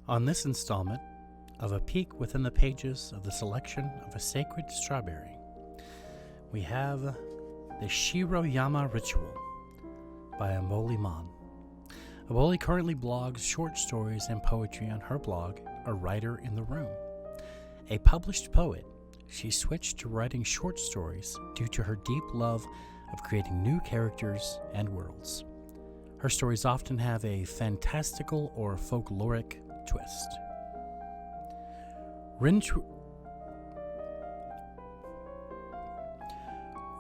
On this installment of A Peek Within the Pages of the Selection of a Sacred Strawberry, we have the Shiroyama Ritual by Aboli. Aboli currently blogs short stories and poetry on her blog, A Writer in the Room. A published poet, she switched to writing short stories due to her deep love of creating new characters and worlds. Her stories often have a fantastical or folkloric twist.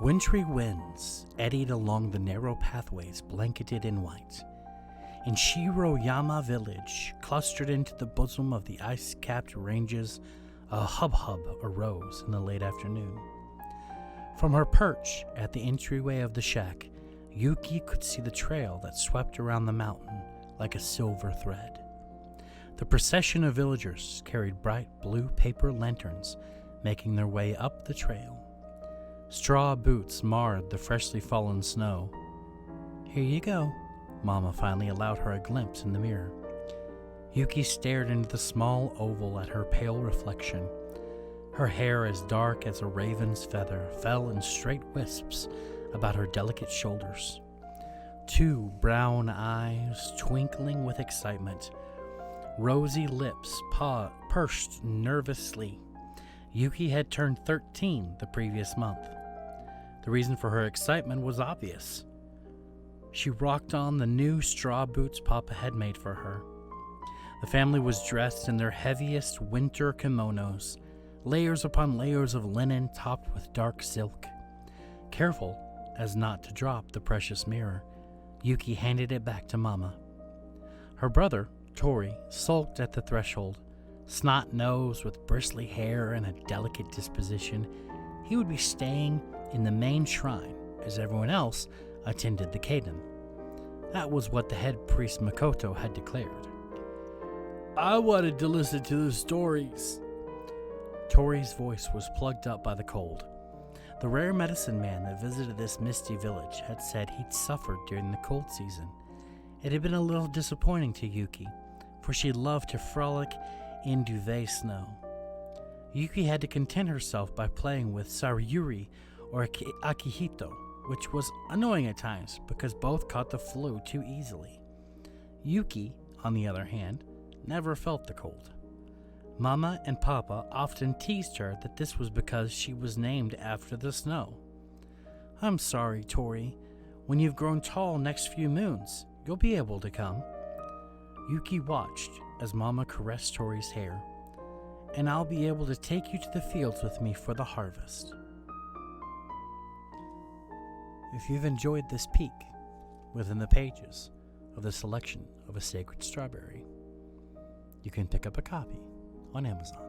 Wintry winds eddied along the narrow pathways blanketed in white. In Shiroyama village, clustered into the bosom of the ice-capped ranges, a hubbub arose in the late afternoon. From her perch at the entryway of the shack, Yuki could see the trail that swept around the mountain like a silver thread. The procession of villagers carried bright blue paper lanterns, making their way up the trail. Straw boots marred the freshly fallen snow. "Here you go," Mama finally allowed her a glimpse in the mirror. Yuki stared into the small oval at her pale reflection. Her hair, as dark as a raven's feather, fell in straight wisps about her delicate shoulders. Two brown eyes twinkling with excitement. Rosy lips pursed nervously. Yuki had turned 13 the previous month. The reason for her excitement was obvious. She rocked on the new straw boots Papa had made for her. The family was dressed in their heaviest winter kimonos, layers upon layers of linen topped with dark silk. Careful as not to drop the precious mirror, Yuki handed it back to Mama. Her brother, Tori, sulked at the threshold. Snot-nosed with bristly hair and a delicate disposition, he would be staying in the main shrine as everyone else attended the Kaden. That was what the head priest Makoto had declared. "I wanted to listen to the stories." Tori's voice was plugged up by the cold. The rare medicine man that visited this misty village had said he'd suffered during the cold season. It had been a little disappointing to Yuki, for she loved to frolic in duvet snow. Yuki had to content herself by playing with Saruyuri or Akihito, which was annoying at times because both caught the flu too easily. Yuki, on the other hand, never felt the cold. Mama and Papa often teased her that this was because she was named after the snow. "I'm sorry, Tori. When you've grown tall next few moons, you'll be able to come." Yuki watched as Mama caressed Tori's hair. "And I'll be able to take you to the fields with me for the harvest." If you've enjoyed this peek within the pages of the Selection of a Sacred Strawberry, you can pick up a copy on Amazon.